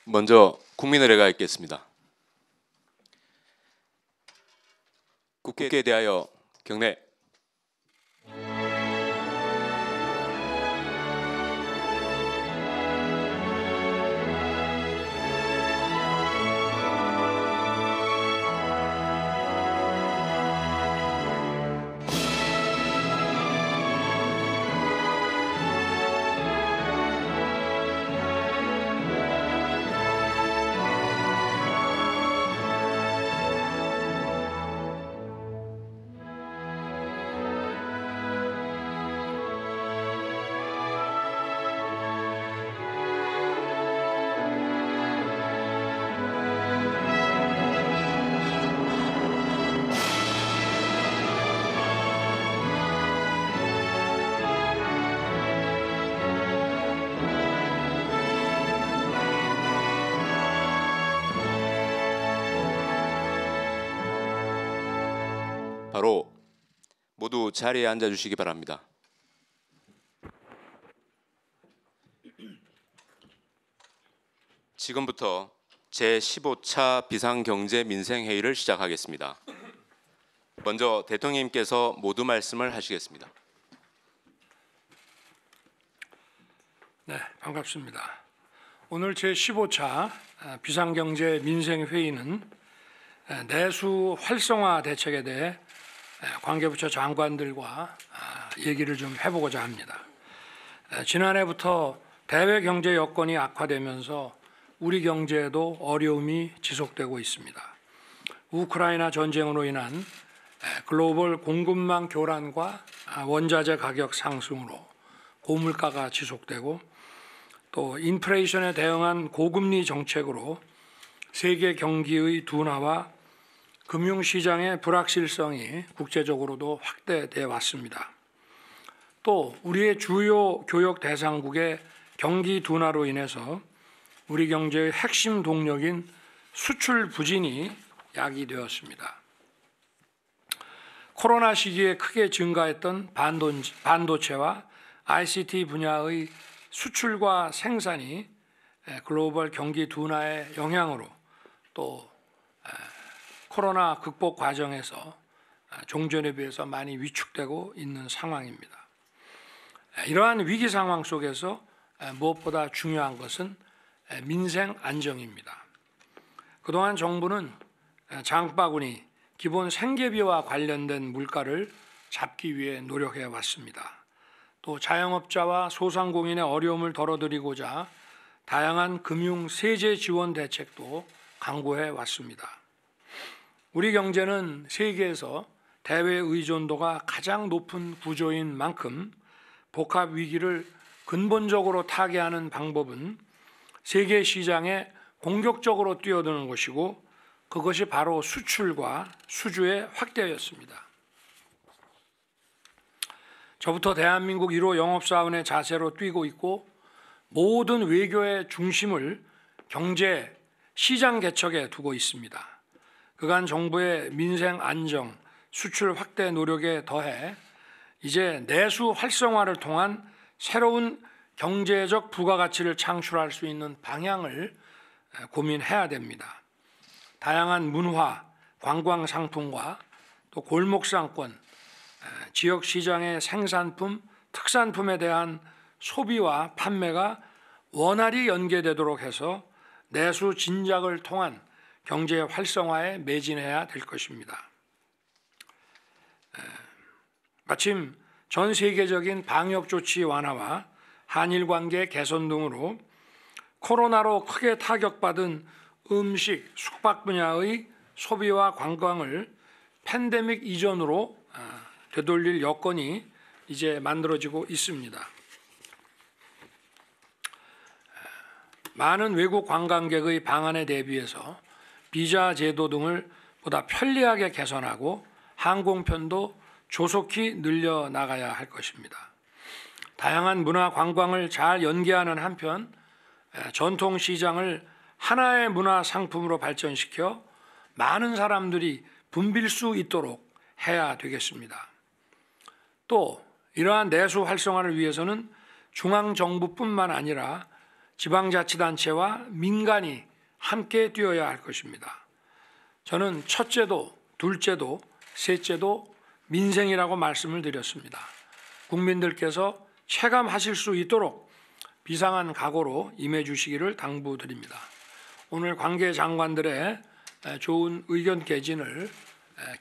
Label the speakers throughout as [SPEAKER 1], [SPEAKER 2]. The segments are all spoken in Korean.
[SPEAKER 1] 먼저 국민의례가 있겠습니다. 국회에 대하여 경례. 바로 모두 자리에 앉아 주시기 바랍니다. 지금부터 제15차 비상경제민생회의를 시작하겠습니다. 먼저 대통령님께서 모두 말씀을 하시겠습니다.
[SPEAKER 2] 네, 반갑습니다. 오늘 제15차 비상경제민생회의는 내수 활성화 대책에 대해 관계부처 장관들과 얘기를 좀 해보고자 합니다. 지난해부터 대외 경제 여건이 악화되면서 우리 경제에도 어려움이 지속되고 있습니다. 우크라이나 전쟁으로 인한 글로벌 공급망 교란과 원자재 가격 상승으로 고물가가 지속되고 또 인플레이션에 대응한 고금리 정책으로 세계 경기의 둔화와 금융시장의 불확실성이 국제적으로도 확대되어 왔습니다. 또 우리의 주요 교역 대상국의 경기 둔화로 인해서 우리 경제의 핵심 동력인 수출 부진이 야기되었습니다. 코로나 시기에 크게 증가했던 반도체와 ICT 분야의 수출과 생산이 글로벌 경기 둔화의 영향으로 또 코로나 극복 과정에서 종전에 비해서 많이 위축되고 있는 상황입니다. 이러한 위기 상황 속에서 무엇보다 중요한 것은 민생 안정입니다. 그동안 정부는 장바구니, 기본 생계비와 관련된 물가를 잡기 위해 노력해 왔습니다. 또 자영업자와 소상공인의 어려움을 덜어드리고자 다양한 금융 세제 지원 대책도 강구해 왔습니다. 우리 경제는 세계에서 대외 의존도가 가장 높은 구조인 만큼 복합 위기를 근본적으로 타개하는 방법은 세계 시장에 공격적으로 뛰어드는 것이고 그것이 바로 수출과 수주의 확대였습니다. 저부터 대한민국 1호 영업사원의 자세로 뛰고 있고 모든 외교의 중심을 경제, 시장 개척에 두고 있습니다. 그간 정부의 민생 안정, 수출 확대 노력에 더해 이제 내수 활성화를 통한 새로운 경제적 부가가치를 창출할 수 있는 방향을 고민해야 됩니다. 다양한 문화, 관광 상품과 또 골목 상권, 지역 시장의 생산품, 특산품에 대한 소비와 판매가 원활히 연계되도록 해서 내수 진작을 통한 경제 활성화에 매진해야 될 것입니다. 마침 전 세계적인 방역 조치 완화와 한일 관계 개선 등으로 코로나로 크게 타격받은 음식, 숙박 분야의 소비와 관광을 팬데믹 이전으로 되돌릴 여건이 이제 만들어지고 있습니다. 많은 외국 관광객의 방한에 대비해서 비자 제도 등을 보다 편리하게 개선하고 항공편도 조속히 늘려나가야 할 것입니다. 다양한 문화 관광을 잘 연계하는 한편 전통시장을 하나의 문화 상품으로 발전시켜 많은 사람들이 붐빌 수 있도록 해야 되겠습니다. 또 이러한 내수 활성화를 위해서는 중앙정부뿐만 아니라 지방자치단체와 민간이 함께 뛰어야 할 것입니다. 저는 첫째도, 둘째도, 셋째도 민생이라고 말씀을 드렸습니다. 국민들께서 체감하실 수 있도록 비상한 각오로 임해 주시기를 당부드립니다. 오늘 관계 장관들의 좋은 의견 개진을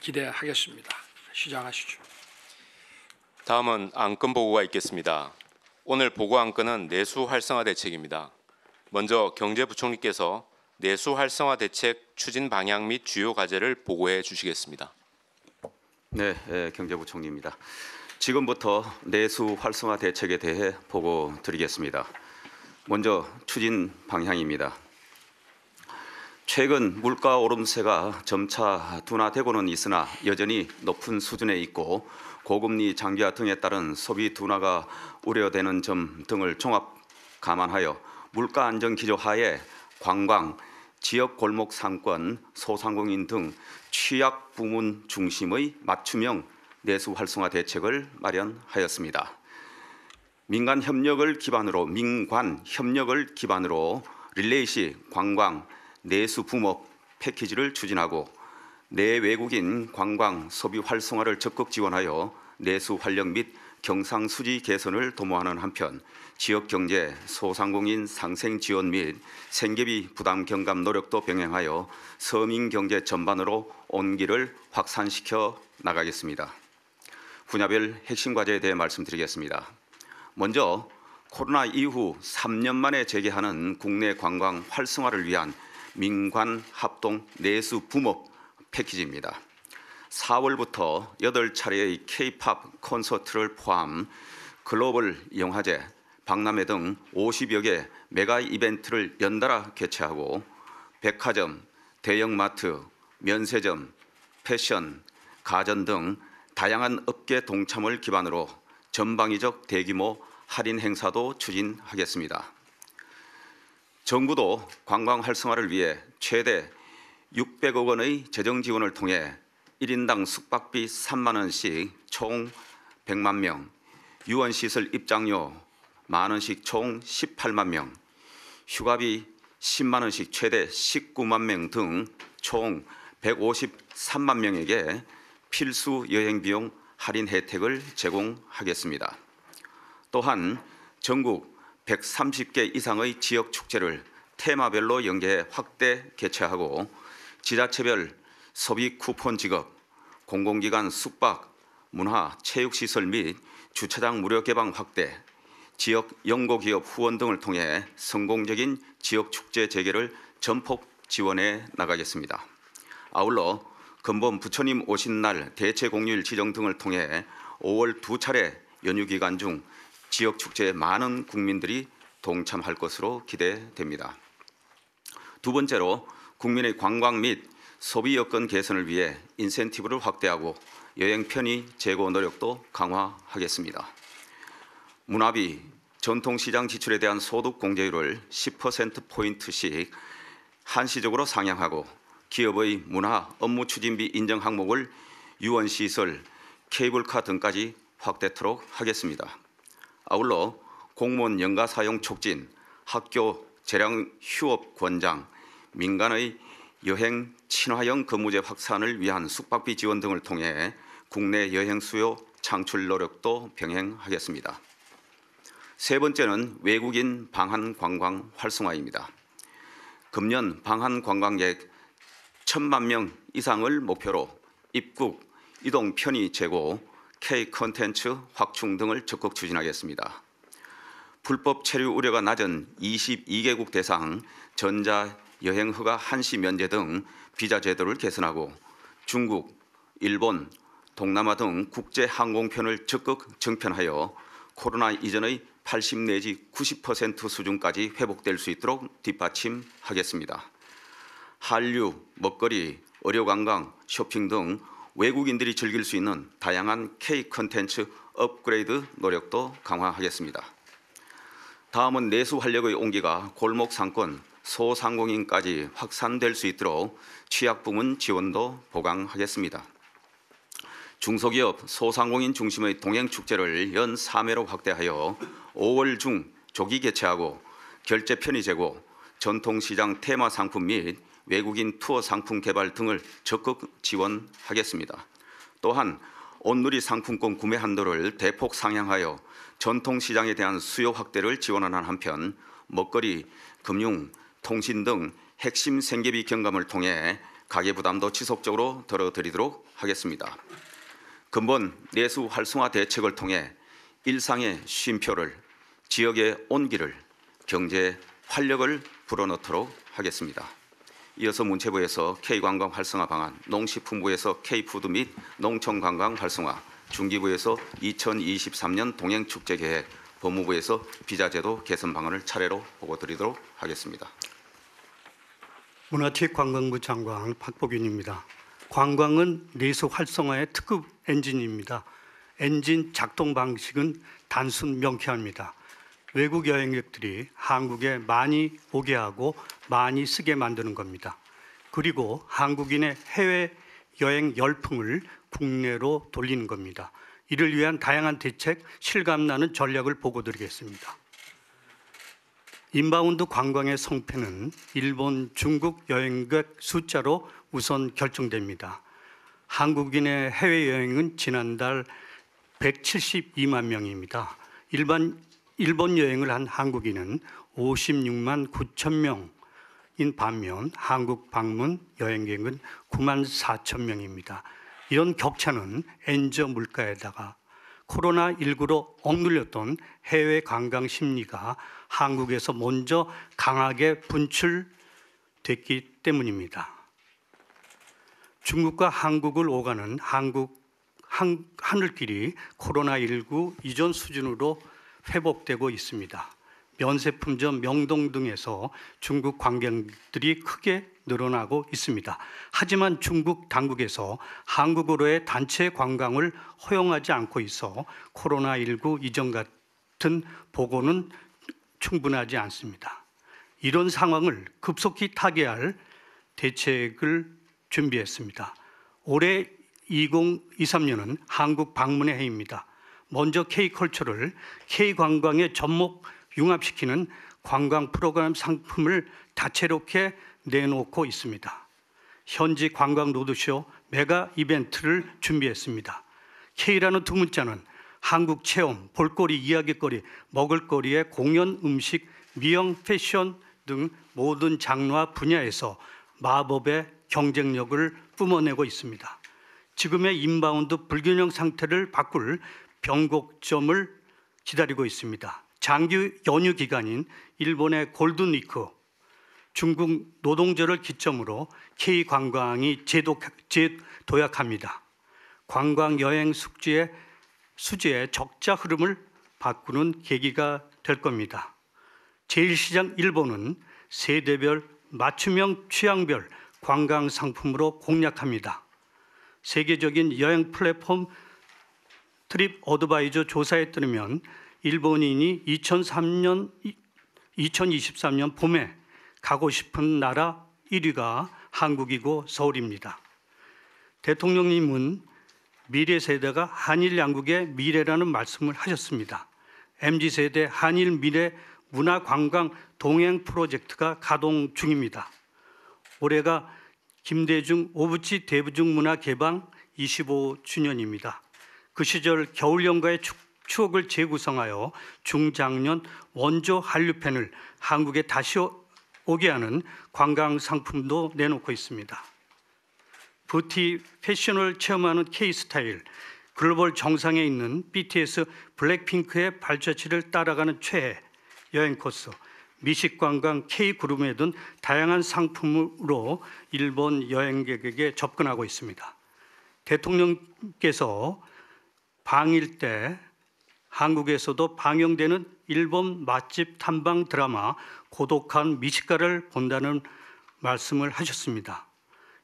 [SPEAKER 2] 기대하겠습니다. 시작하시죠.
[SPEAKER 1] 다음은 안건 보고가 있겠습니다. 오늘 보고 안건은 내수 활성화 대책입니다. 먼저 경제부총리께서 내수 활성화 대책 추진 방향 및 주요 과제를 보고해 주시겠습니다.
[SPEAKER 3] 네, 경제부총리입니다. 지금부터 내수 활성화 대책에 대해 보고 드리겠습니다. 먼저 추진 방향입니다. 최근 물가 오름세가 점차 둔화되고는 있으나 여전히 높은 수준에 있고 고금리 장기화 등에 따른 소비 둔화가 우려되는 점 등을 종합 감안하여 물가 안정 기조 하에 관광, 지역 골목 상권, 소상공인 등 취약 부문 중심의 맞춤형 내수 활성화 대책을 마련하였습니다. 민관 협력을 기반으로 릴레이식 관광 내수 붐업 패키지를 추진하고 내외국인 관광 소비 활성화를 적극 지원하여 내수 활력 및 경상수지 개선을 도모하는 한편 지역 경제 소상공인 상생 지원 및 생계비 부담 경감 노력도 병행하여 서민 경제 전반으로 온기를 확산시켜 나가겠습니다. 분야별 핵심 과제에 대해 말씀드리겠습니다. 먼저 코로나 이후 3년 만에 재개하는 국내 관광 활성화를 위한 민관 합동 내수 붐업 패키지입니다. 4월부터 8차례의 K-팝 콘서트를 포함 글로벌 영화제, 박람회 등 50여 개 메가 이벤트를 연달아 개최하고 백화점, 대형마트, 면세점, 패션, 가전 등 다양한 업계 동참을 기반으로 전방위적 대규모 할인 행사도 추진하겠습니다. 정부도 관광 활성화를 위해 최대 600억 원의 재정 지원을 통해 1인당 숙박비 3만 원씩 총 100만 명, 유원시설 입장료 만 원씩 총 18만 명, 휴가비 10만 원씩 최대 19만 명 등 총 153만 명에게 필수 여행 비용 할인 혜택을 제공하겠습니다. 또한 전국 130개 이상의 지역 축제를 테마별로 연계해 확대 개최하고 지자체별 소비 쿠폰 지급, 공공기관 숙박, 문화, 체육시설 및 주차장 무료 개방 확대, 지역 연고기업 후원 등을 통해 성공적인 지역 축제 재개를 전폭 지원해 나가겠습니다. 아울러 근본 부처님 오신 날 대체 공휴일 지정 등을 통해 5월 2차례 연휴 기간 중 지역 축제에 많은 국민들이 동참할 것으로 기대됩니다. 두 번째로 국민의 관광 및 소비 여건 개선을 위해 인센티브를 확대하고 여행 편의 제고 노력도 강화하겠습니다. 문화비, 전통시장 지출에 대한 소득 공제율을 10%포인트씩 한시적으로 상향하고 기업의 문화 업무 추진비 인정 항목을 유원시설, 케이블카 등까지 확대토록 하겠습니다. 아울러 공무원 연가 사용 촉진, 학교 재량 휴업 권장, 민간의 여행 친화형 근무제 확산을 위한 숙박비 지원 등을 통해 국내 여행 수요 창출 노력도 병행하겠습니다. 세 번째는 외국인 방한 관광 활성화입니다. 금년 방한 관광객 1,000만 명 이상을 목표로 입국, 이동 편의 제고, K 콘텐츠 확충 등을 적극 추진하겠습니다. 불법 체류 우려가 낮은 22개국 대상 전자 여행 허가 한시 면제 등 비자 제도를 개선하고 중국, 일본, 동남아 등 국제 항공편을 적극 정편하여 코로나 이전의 80 내지 90% 수준까지 회복될 수 있도록 뒷받침하겠습니다. 한류, 먹거리, 의료관광, 쇼핑 등 외국인들이 즐길 수 있는 다양한 K 콘텐츠 업그레이드 노력도 강화하겠습니다. 다음은 내수 활력의 온기가 골목 상권, 소상공인까지 확산될 수 있도록 취약 부문 지원도 보강하겠습니다. 중소기업, 소상공인 중심의 동행축제를 연 3회로 확대하여 5월 중 조기 개최하고 결제 편의 제고, 전통시장 테마 상품 및 외국인 투어 상품 개발 등을 적극 지원하겠습니다. 또한 온누리 상품권 구매 한도를 대폭 상향하여 전통시장에 대한 수요 확대를 지원하는 한편 먹거리, 금융, 통신 등 핵심 생계비 경감을 통해 가계부담도 지속적으로 덜어드리도록 하겠습니다. 근본 내수 활성화 대책을 통해 일상의 쉼표를, 지역의 온기를, 경제의 활력을 불어넣도록 하겠습니다. 이어서 문체부에서 K관광 활성화 방안, 농식품부에서 K푸드 및 농촌관광 활성화, 중기부에서 2023년 동행축제 계획, 법무부에서 비자제도 개선 방안을 차례로 보고드리도록 하겠습니다.
[SPEAKER 4] 문화체육관광부 장관 박보균입니다. 관광은 내수 활성화의 특급 엔진입니다. 엔진 작동 방식은 단순 명쾌합니다. 외국 여행객들이 한국에 많이 오게 하고 많이 쓰게 만드는 겁니다. 그리고 한국인의 해외 여행 열풍을 국내로 돌리는 겁니다. 이를 위한 다양한 대책, 실감나는 전략을 보고드리겠습니다. 인바운드 관광의 성패는 일본, 중국 여행객 숫자로 우선 결정됩니다. 한국인의 해외여행은 지난달 172만 명입니다. 일본 여행을 한 한국인은 56만 9천 명인 반면 한국 방문 여행객은 9만 4천 명입니다. 이런 격차는 엔저 물가에다가 코로나19로 억눌렸던 해외 관광 심리가 한국에서 먼저 강하게 분출됐기 때문입니다. 중국과 한국을 오가는 하늘길이 코로나19 이전 수준으로 회복되고 있습니다. 면세품점 명동 등에서 중국 관광객들이 크게 늘어나고 있습니다. 하지만 중국 당국에서 한국으로의 단체 관광을 허용하지 않고 있어 코로나19 이전 같은 보고는 충분하지 않습니다. 이런 상황을 급속히 타개할 대책을 준비했습니다. 올해 2023년은 한국 방문의 해입니다. 먼저 K컬처를 K관광에 접목 융합시키는 관광 프로그램 상품을 다채롭게 내놓고 있습니다. 현지 관광 로드쇼 메가 이벤트를 준비했습니다. K라는 두 문자는 한국 체험, 볼거리, 이야기거리, 먹을거리의 공연, 음식, 미용, 패션 등 모든 장르와 분야에서 마법의 경쟁력을 뿜어내고 있습니다. 지금의 인바운드 불균형 상태를 바꿀 변곡점을 기다리고 있습니다. 장기 연휴 기간인 일본의 골든위크, 중국 노동절을 기점으로 K관광이 재도약합니다. 관광 여행 수지의 적자 흐름을 바꾸는 계기가 될 겁니다. 제1시장 일본은 세대별 맞춤형 취향별 관광 상품으로 공략합니다. 세계적인 여행 플랫폼 트립 어드바이저 조사에 따르면 일본인이 2023년 봄에 가고 싶은 나라 1위가 한국이고 서울입니다. 대통령님은 미래 세대가 한일 양국의 미래라는 말씀을 하셨습니다. MZ세대 한일 미래 문화관광 동행 프로젝트가 가동 중입니다. 올해가 김대중 오부치 대중문화 개방 25주년입니다. 그 시절 겨울연가의 추억을 재구성하여 중장년 원조 한류팬을 한국에 다시 오게 하는 관광 상품도 내놓고 있습니다. 뷰티 패션을 체험하는 K스타일, 글로벌 정상에 있는 BTS 블랙핑크의 발자취를 따라가는 최애 여행 코스, 미식관광 K그룹에 등 다양한 상품으로 일본 여행객에게 접근하고 있습니다. 대통령께서 방일 때 한국에서도 방영되는 일본 맛집 탐방 드라마 고독한 미식가를 본다는 말씀을 하셨습니다.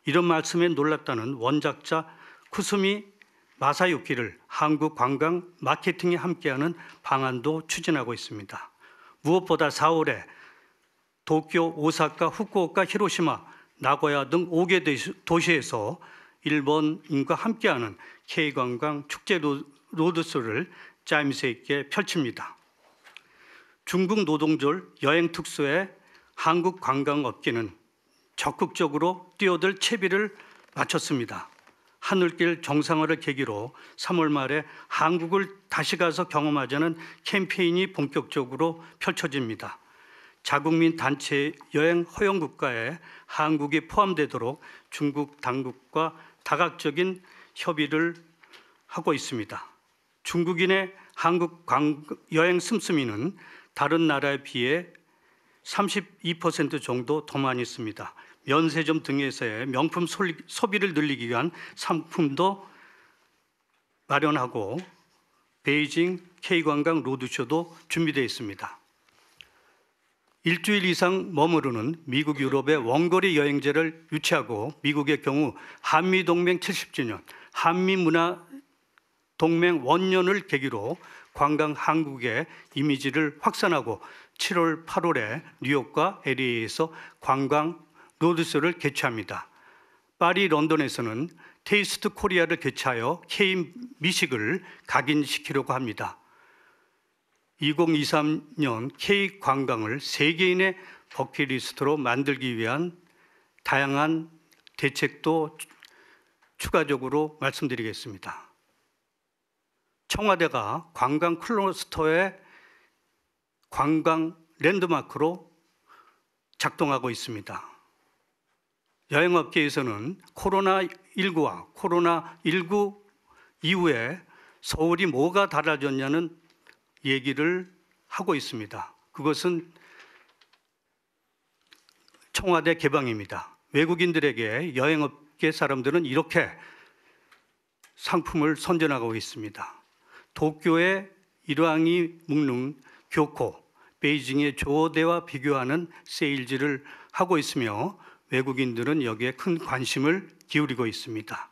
[SPEAKER 4] 이런 말씀에 놀랐다는 원작자 쿠스미 마사유키를 한국 관광 마케팅에 함께하는 방안도 추진하고 있습니다. 무엇보다 4월에 도쿄, 오사카, 후쿠오카, 히로시마, 나고야 등 5개 도시에서 일본인과 함께하는 K관광 축제 로드쇼를 짜임새 있게 펼칩니다. 중국 노동절 여행 특수에 한국 관광업계는 적극적으로 뛰어들 채비를 마쳤습니다. 하늘길 정상화를 계기로 3월 말에 한국을 다시 가서 경험하자는 캠페인이 본격적으로 펼쳐집니다. 자국민 단체 여행 허용 국가에 한국이 포함되도록 중국 당국과 다각적인 협의를 하고 있습니다. 중국인의 한국 여행 씀씀이는 다른 나라에 비해 32% 정도 더 많이 있습니다. 면세점 등에서의 명품 소비를 늘리기 위한 상품도 마련하고 베이징 K관광 로드쇼도 준비되어 있습니다. 일주일 이상 머무르는 미국 유럽의 원거리 여행제를 유치하고 미국의 경우 한미동맹 70주년, 한미문화동맹 원년을 계기로 관광 한국의 이미지를 확산하고 7월, 8월에 뉴욕과 LA에서 관광 로드쇼를 개최합니다. 파리, 런던에서는 테이스트 코리아를 개최하여 K 미식을 각인시키려고 합니다. 2023년 K 관광을 세계인의 버킷리스트로 만들기 위한 다양한 대책도 추가적으로 말씀드리겠습니다. 청와대가 관광 클러스터의 관광 랜드마크로 작동하고 있습니다. 여행업계에서는 코로나19와 코로나19 이후에 서울이 뭐가 달라졌냐는 얘기를 하고 있습니다. 그것은 청와대 개방입니다. 외국인들에게 여행업계 사람들은 이렇게 상품을 선전하고 있습니다. 도쿄의 일왕이 묶는 교코, 베이징의 조대와 비교하는 세일즈를 하고 있으며 외국인들은 여기에 큰 관심을 기울이고 있습니다.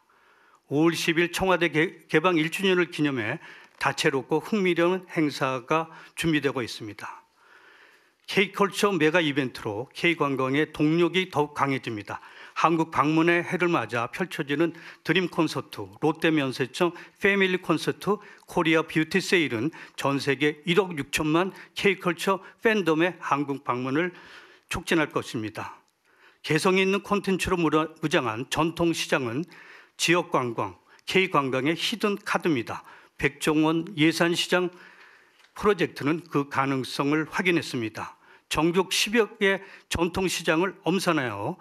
[SPEAKER 4] 5월 10일 청와대 개방 1주년을 기념해 다채롭고 흥미로운 행사가 준비되고 있습니다. K컬처 메가 이벤트로 K관광의 동력이 더욱 강해집니다. 한국 방문의 해를 맞아 펼쳐지는 드림 콘서트, 롯데 면세점 패밀리 콘서트, 코리아 뷰티 세일은 전 세계 1억 6천만 K컬처 팬덤의 한국 방문을 촉진할 것입니다. 개성 있는 콘텐츠로 무장한 전통 시장은 지역 관광, K관광의 히든 카드입니다. 백종원 예산시장 프로젝트는 그 가능성을 확인했습니다. 전국 10여 개 전통시장을 엄선하여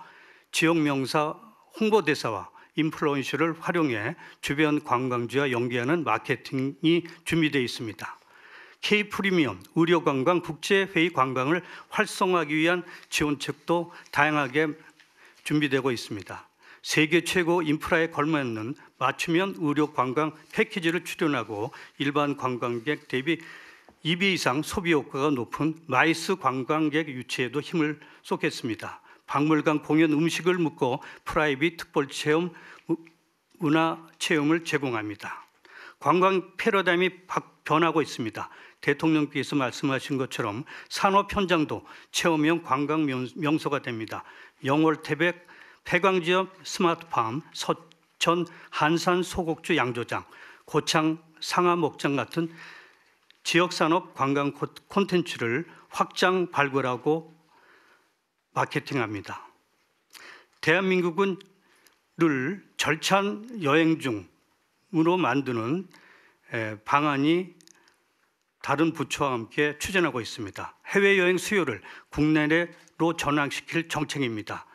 [SPEAKER 4] 지역 명사 홍보대사와 인플루언서를 활용해 주변 관광지와 연계하는 마케팅이 준비되어 있습니다. K프리미엄, 의료관광, 국제회의 관광을 활성화하기 위한 지원책도 다양하게 준비되고 있습니다. 세계 최고 인프라에 걸맞는 맞춤형 의료관광 패키지를 출연하고 일반 관광객 대비 2배 이상 소비 효과가 높은 마이스 관광객 유치에도 힘을 쏟겠습니다. 박물관, 공연, 음식을 묻고 프라이빗 특별 체험, 문화 체험을 제공합니다. 관광 패러다임이 변하고 있습니다. 대통령께서 말씀하신 것처럼 산업 현장도 체험형 관광 명소가 됩니다. 영월, 태백, 폐광지역 스마트팜, 서천, 한산, 소곡주, 양조장, 고창, 상하 목장 같은 지역산업 관광 콘텐츠를 확장 발굴하고 마케팅합니다. 대한민국은 늘 절찬 여행 중으로 만드는 방안이 다른 부처와 함께 추진하고 있습니다. 해외여행 수요를 국내로 전환시킬 정책입니다.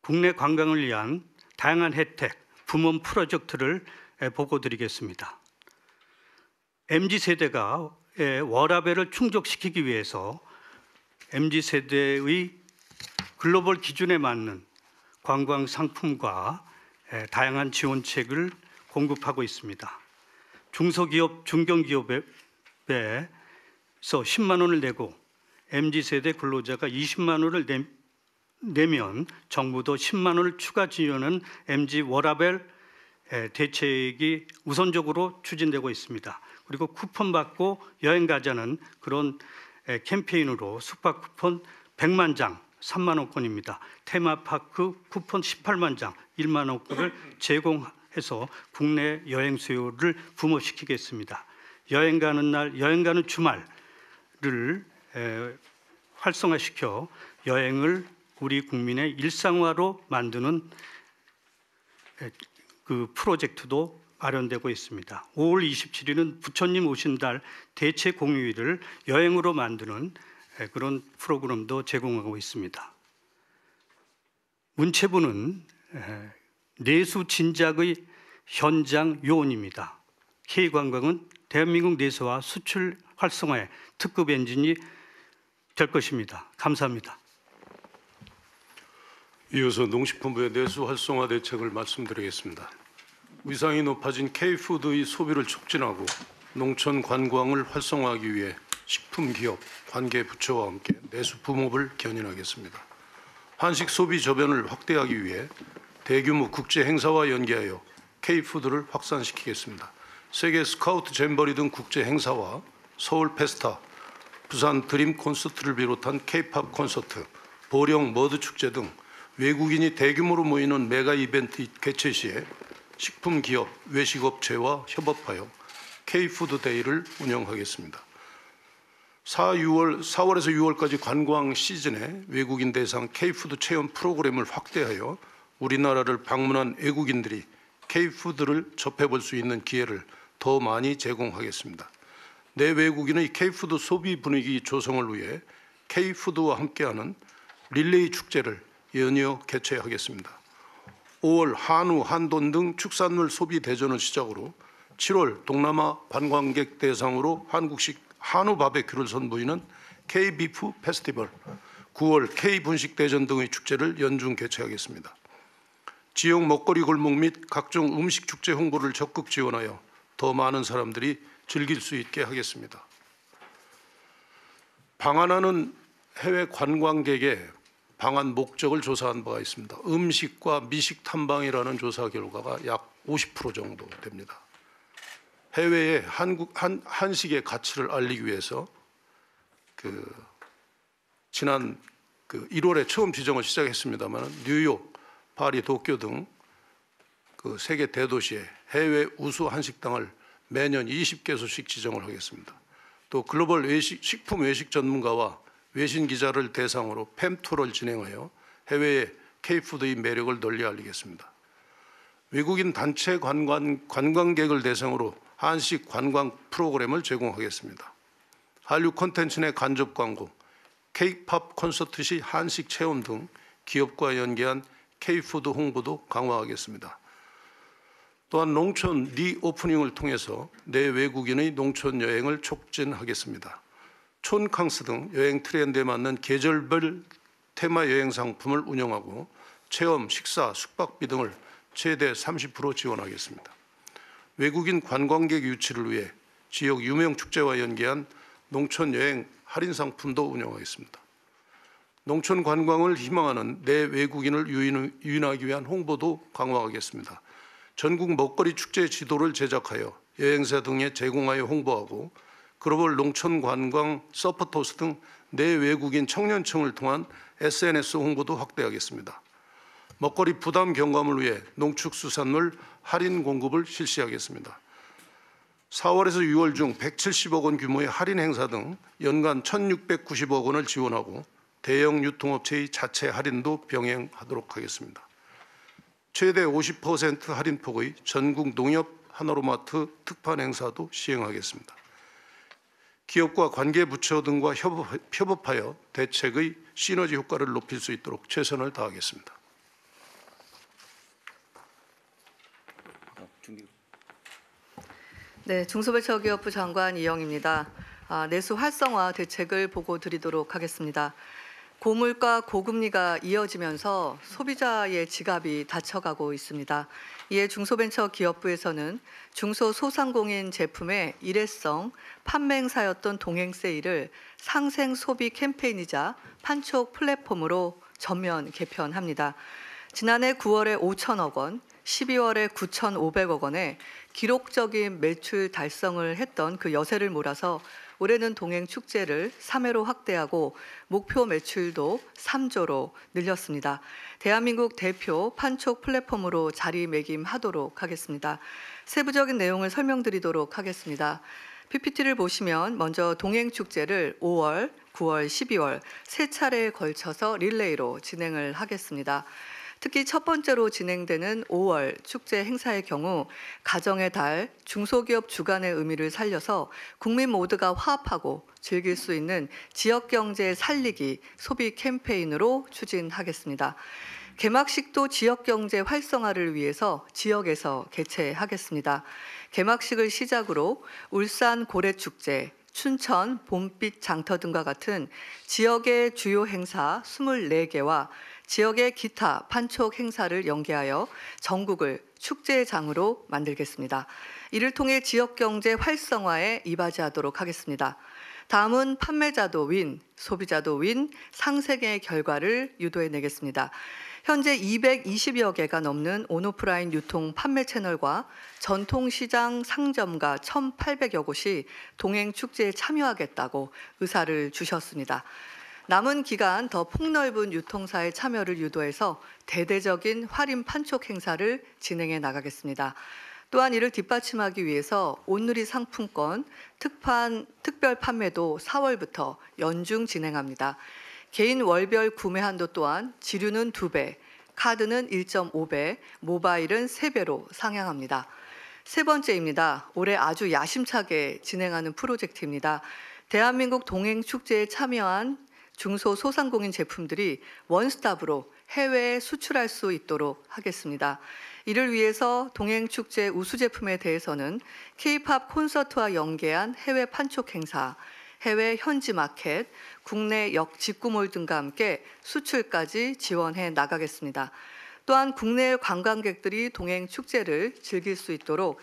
[SPEAKER 4] 국내 관광을 위한 다양한 혜택, 부문 프로젝트를 보고드리겠습니다. MZ세대가 워라밸을 충족시키기 위해서 MZ세대의 글로벌 기준에 맞는 관광 상품과 다양한 지원책을 공급하고 있습니다. 중소기업, 중견기업에서 10만 원을 내고 MZ세대 근로자가 20만 원을 내면 정부도 10만 원을 추가 지원하는 MZ 워라밸 대책이 우선적으로 추진되고 있습니다. 그리고 쿠폰 받고 여행 가자는 그런 캠페인으로 숙박 쿠폰 100만 장 3만 원권입니다. 테마파크 쿠폰 18만 장 1만 원권을 제공해서 국내 여행 수요를 부모시키겠습니다. 여행 가는 날, 여행 가는 주말을 활성화시켜 여행을 우리 국민의 일상화로 만드는 그 프로젝트도 마련되고 있습니다. 5월 27일은 부처님 오신 달 대체 공휴일을 여행으로 만드는 그런 프로그램도 제공하고 있습니다. 문체부는 내수 진작의 현장 요원입니다. K관광은 대한민국 내수와 수출 활성화의 특급 엔진이 될 것입니다. 감사합니다.
[SPEAKER 5] 이어서 농식품부의 내수 활성화 대책을 말씀드리겠습니다. 위상이 높아진 K푸드의 소비를 촉진하고 농촌 관광을 활성화하기 위해 식품기업, 관계부처와 함께 내수 붐업을 견인하겠습니다. 한식 소비 저변을 확대하기 위해 대규모 국제 행사와 연계하여 K푸드를 확산시키겠습니다. 세계 스카우트 잼버리 등 국제 행사와 서울 페스타, 부산 드림 콘서트를 비롯한 K-팝 콘서트, 보령 머드 축제 등 외국인이 대규모로 모이는 메가 이벤트 개최 시에 식품 기업, 외식업체와 협업하여 K푸드 데이를 운영하겠습니다. 4월에서 6월까지 관광 시즌에 외국인 대상 K푸드 체험 프로그램을 확대하여 우리나라를 방문한 외국인들이 K푸드를 접해볼 수 있는 기회를 더 많이 제공하겠습니다. 내 외국인의 K푸드 소비 분위기 조성을 위해 K푸드와 함께하는 릴레이 축제를 연이어 개최하겠습니다. 5월 한우, 한돈 등 축산물 소비 대전을 시작으로 7월 동남아 관광객 대상으로 한국식 한우 바베큐를 선보이는 K-비프 페스티벌, 9월 K-분식 대전 등의 축제를 연중 개최하겠습니다. 지역 먹거리 골목 및 각종 음식 축제 홍보를 적극 지원하여 더 많은 사람들이 즐길 수 있게 하겠습니다. 방한하는 해외 관광객의 방한 목적을 조사한 바가 있습니다. 음식과 미식 탐방이라는 조사 결과가 약 50% 정도 됩니다. 해외에 한식의 가치를 알리기 위해서 지난 1월에 처음 지정을 시작했습니다만 뉴욕, 파리, 도쿄 등 세계 대도시에 해외 우수 한식당을 매년 20개소씩 지정을 하겠습니다. 또 글로벌 식품 외식 전문가와 외신 기자를 대상으로 팸투어를 진행하여 해외의 K푸드의 매력을 널리 알리겠습니다. 외국인 단체 관광객을 대상으로 한식 관광 프로그램을 제공하겠습니다. 한류 콘텐츠 내 간접 광고, K-팝 콘서트 시 한식 체험 등 기업과 연계한 K푸드 홍보도 강화하겠습니다. 또한 농촌 리오프닝을 통해서 내 외국인의 농촌 여행을 촉진하겠습니다. 촌캉스 등 여행 트렌드에 맞는 계절별 테마 여행 상품을 운영하고 체험, 식사, 숙박비 등을 최대 30% 지원하겠습니다. 외국인 관광객 유치를 위해 지역 유명 축제와 연계한 농촌 여행 할인 상품도 운영하겠습니다. 농촌 관광을 희망하는 내 외국인을 유인하기 위한 홍보도 강화하겠습니다. 전국 먹거리 축제 지도를 제작하여 여행사 등에 제공하여 홍보하고 글로벌 농촌 관광 서포터스 등 내 외국인 청년층을 통한 SNS 홍보도 확대하겠습니다. 먹거리 부담 경감을 위해 농축수산물 할인 공급을 실시하겠습니다. 4월에서 6월 중 170억 원 규모의 할인 행사 등 연간 1,690억 원을 지원하고 대형 유통업체의 자체 할인도 병행하도록 하겠습니다. 최대 50% 할인폭의 전국 농협 하나로마트 특판 행사도 시행하겠습니다. 기업과 관계부처 등과 협업하여 대책의 시너지 효과를 높일 수 있도록 최선을 다하겠습니다.
[SPEAKER 6] 네, 중소벤처기업부 장관 이영입니다. 내수 활성화 대책을 보고 드리도록 하겠습니다. 고물가 고금리가 이어지면서 소비자의 지갑이 닫혀가고 있습니다. 이에 중소벤처기업부에서는 중소소상공인 제품의 일회성 판매 행사였던 동행세일을 상생 소비 캠페인이자 판촉 플랫폼으로 전면 개편합니다. 지난해 9월에 5천억 원, 12월에 9,500억 원의 기록적인 매출 달성을 했던 그 여세를 몰아서 올해는 동행 축제를 3회로 확대하고 목표 매출도 3조로 늘렸습니다. 대한민국 대표 판촉 플랫폼으로 자리매김하도록 하겠습니다. 세부적인 내용을 설명드리도록 하겠습니다. PPT를 보시면 먼저 동행축제를 5월, 9월, 12월 세 차례에 걸쳐서 릴레이로 진행을 하겠습니다. 특히 첫 번째로 진행되는 5월 축제 행사의 경우 가정의 달, 중소기업 주간의 의미를 살려서 국민 모두가 화합하고 즐길 수 있는 지역경제 살리기 소비 캠페인으로 추진하겠습니다. 개막식도 지역경제 활성화를 위해서 지역에서 개최하겠습니다. 개막식을 시작으로 울산 고래축제, 춘천 봄빛 장터 등과 같은 지역의 주요 행사 24개와 지역의 기타 판촉 행사를 연계하여 전국을 축제장으로 만들겠습니다. 이를 통해 지역 경제 활성화에 이바지하도록 하겠습니다. 다음은 판매자도 윈, 소비자도 윈, 상생의 결과를 유도해 내겠습니다. 현재 220여 개가 넘는 온오프라인 유통 판매 채널과 전통시장 상점가 1,800여 곳이 동행축제에 참여하겠다고 의사를 주셨습니다. 남은 기간 더 폭넓은 유통사의 참여를 유도해서 대대적인 할인 판촉 행사를 진행해 나가겠습니다. 또한 이를 뒷받침하기 위해서 온누리 상품권 특별 판매도 4월부터 연중 진행합니다. 개인 월별 구매 한도 또한 지류는 2배, 카드는 1.5배, 모바일은 3배로 상향합니다. 세 번째입니다. 올해 아주 야심차게 진행하는 프로젝트입니다. 대한민국 동행축제에 참여한 중소소상공인 제품들이 원스톱으로 해외에 수출할 수 있도록 하겠습니다. 이를 위해서 동행축제 우수 제품에 대해서는 K-팝 콘서트와 연계한 해외 판촉 행사, 해외 현지 마켓, 국내 직구몰 등과 함께 수출까지 지원해 나가겠습니다. 또한 국내 관광객들이 동행축제를 즐길 수 있도록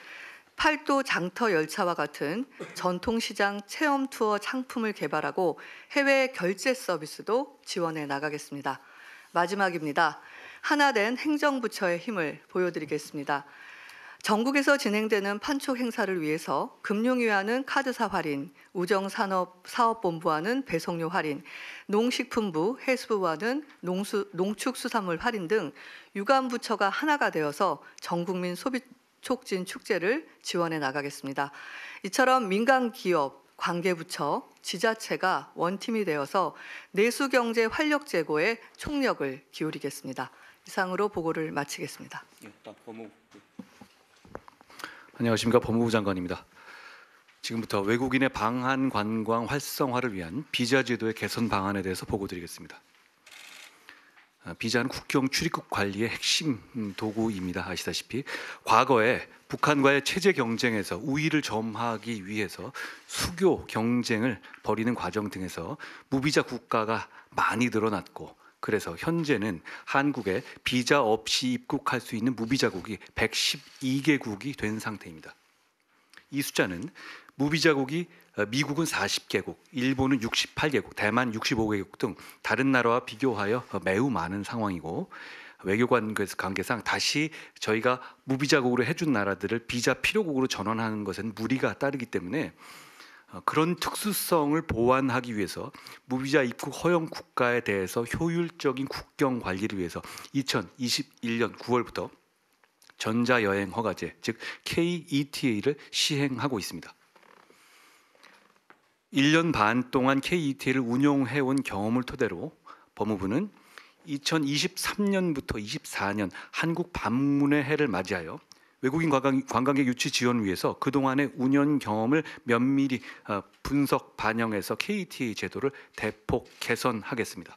[SPEAKER 6] 팔도 장터 열차와 같은 전통시장 체험 투어 상품을 개발하고 해외 결제 서비스도 지원해 나가겠습니다. 마지막입니다. 하나된 행정부처의 힘을 보여드리겠습니다. 전국에서 진행되는 판촉 행사를 위해서 금융위와는 카드사 할인, 우정산업사업본부와는 배송료 할인, 농식품부, 해수부와는 농축수산물 할인 등 유관부처가 하나가 되어서 전국민 소비 촉진 축제를 지원해 나가겠습니다. 이처럼 민간 기업, 관계부처, 지자체가 원팀이 되어서 내수경제 활력 제고에 총력을 기울이겠습니다. 이상으로 보고를 마치겠습니다.
[SPEAKER 7] 안녕하십니까, 법무부 장관입니다. 지금부터 외국인의 방한 관광 활성화를 위한 비자 제도의 개선 방안에 대해서 보고드리겠습니다. 비자는 국경 출입국 관리의 핵심 도구입니다. 아시다시피 과거에 북한과의 체제 경쟁에서 우위를 점하기 위해서 수교 경쟁을 벌이는 과정 등에서 무비자 국가가 많이 늘어났고, 그래서 현재는 한국에 비자 없이 입국할 수 있는 무비자국이 112개국이 된 상태입니다. 이 숫자는 무비자국이 미국은 40개국, 일본은 68개국, 대만 65개국 등 다른 나라와 비교하여 매우 많은 상황이고, 외교 관계상 다시 저희가 무비자국으로 해준 나라들을 비자 필요국으로 전환하는 것은 무리가 따르기 때문에 그런 특수성을 보완하기 위해서 무비자 입국 허용 국가에 대해서 효율적인 국경 관리를 위해서 2021년 9월부터 전자여행 허가제, 즉 KETA를 시행하고 있습니다. 1년 반 동안 KETA를 운용해온 경험을 토대로 법무부는 2023년부터 24년 한국 방문의 해를 맞이하여 외국인 관광객 유치 지원을 위해서 그동안의 운영 경험을 면밀히 분석 반영해서 KETA 제도를 대폭 개선하겠습니다.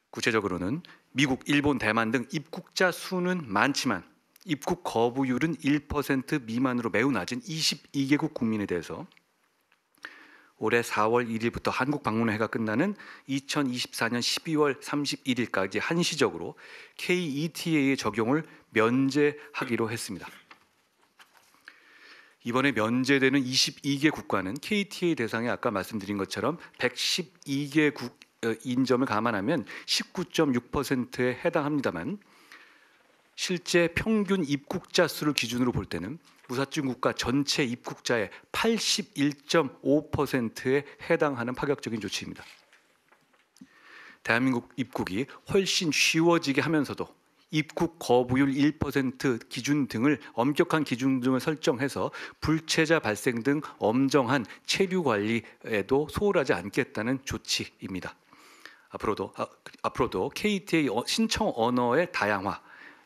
[SPEAKER 7] 구체적으로는 미국, 일본, 대만 등 입국자 수는 많지만 입국 거부율은 1% 미만으로 매우 낮은 22개국 국민에 대해서 올해 4월 1일부터 한국 방문회가 끝나는 2024년 12월 31일까지 한시적으로 KETA의 적용을 면제하기로 했습니다. 이번에 면제되는 22개 국가는 KETA 대상에 아까 말씀드린 것처럼 112개국 인점을 감안하면 19.6%에 해당합니다만, 실제 평균 입국자 수를 기준으로 볼 때는 무사증 국가 전체 입국자의 81.5%에 해당하는 파격적인 조치입니다. 대한민국 입국이 훨씬 쉬워지게 하면서도 입국 거부율 1% 기준 등을 엄격한 기준 등을 설정해서 불체자 발생 등 엄정한 체류 관리에도 소홀하지 않겠다는 조치입니다. 앞으로도 KTA 신청 언어의 다양화,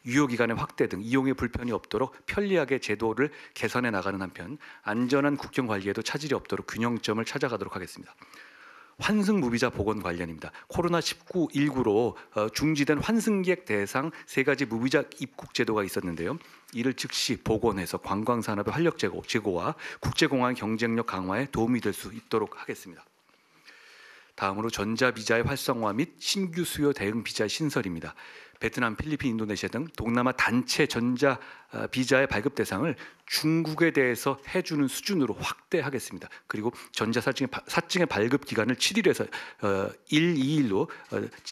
[SPEAKER 7] 유효기간의 확대 등 이용에 불편이 없도록 편리하게 제도를 개선해 나가는 한편 안전한 국경 관리에도 차질이 없도록 균형점을 찾아가도록 하겠습니다. 환승 무비자 복원 관련입니다. 코로나19로 중지된 환승객 대상 3가지 무비자 입국 제도가 있었는데요. 이를 즉시 복원해서 관광 산업의 활력 제고와 국제공항 경쟁력 강화에 도움이 될 수 있도록 하겠습니다. 다음으로 전자비자의 활성화 및 신규 수요 대응 비자 신설입니다. 베트남, 필리핀, 인도네시아 등 동남아 단체 전자 비자의 발급 대상을 중국에 대해서 해주는 수준으로 확대하겠습니다. 그리고 전자 사증의 발급 기간을 7일에서 2일로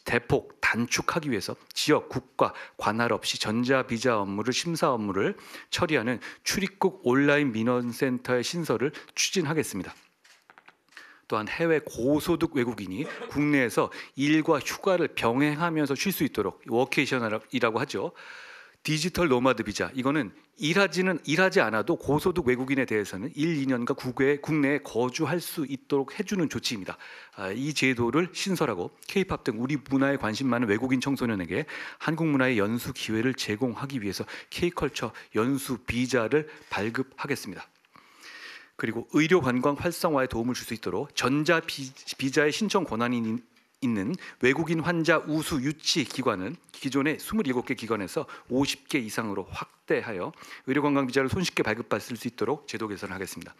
[SPEAKER 7] 대폭 단축하기 위해서 지역, 국가, 관할 없이 전자 비자 업무를 심사 업무를 처리하는 출입국 온라인 민원센터의 신설을 추진하겠습니다. 또한 해외 고소득 외국인이 국내에서 일과 휴가를 병행하면서 쉴 수 있도록 워케이션이라고 하죠. 디지털 노마드 비자, 이거는 일하지 않아도 고소득 외국인에 대해서는 1, 2년간 국내에 거주할 수 있도록 해주는 조치입니다. 이 제도를 신설하고 K-팝 등 우리 문화에 관심 많은 외국인 청소년에게 한국 문화의 연수 기회를 제공하기 위해서 K-컬처 연수 비자를 발급하겠습니다. 그리고 의료 관광 활성화에 도움을 줄 수 있도록 전자 비자의 신청 권한이 있는 외국인 환자 우수 유치 기관은 기존의 27개 기관에서 50개 이상으로 확대하여 의료 관광 비자를 손쉽게 발급받을 수 있도록 제도 개선하겠습니다.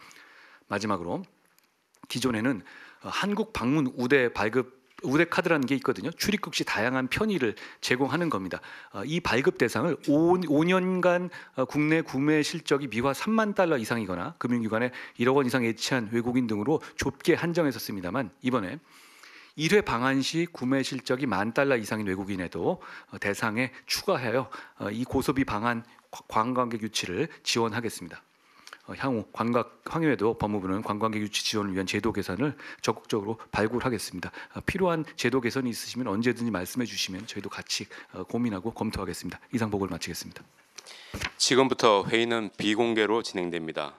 [SPEAKER 7] 마지막으로 기존에는 한국 방문 우대 카드라는 게 있거든요. 출입국 시 다양한 편의를 제공하는 겁니다. 이 발급 대상을 5년간 국내 구매 실적이 미화 3만 달러 이상이거나 금융기관에 1억 원 이상 예치한 외국인 등으로 좁게 한정했었습니다만 이번에 1회 방한 시 구매 실적이 10,000달러 이상인 외국인에도 대상에 추가하여 이 고소비 방한 관광객 유치를 지원하겠습니다. 향후 향후에도 법무부는 관광객 유치 지원을 위한 제도 개선을 적극적으로 발굴하겠습니다. 필요한 제도 개선이 있으시면 언제든지 말씀해 주시면 저희도 같이 고민하고 검토하겠습니다. 이상 보고를 마치겠습니다.
[SPEAKER 1] 지금부터 회의는 비공개로 진행됩니다.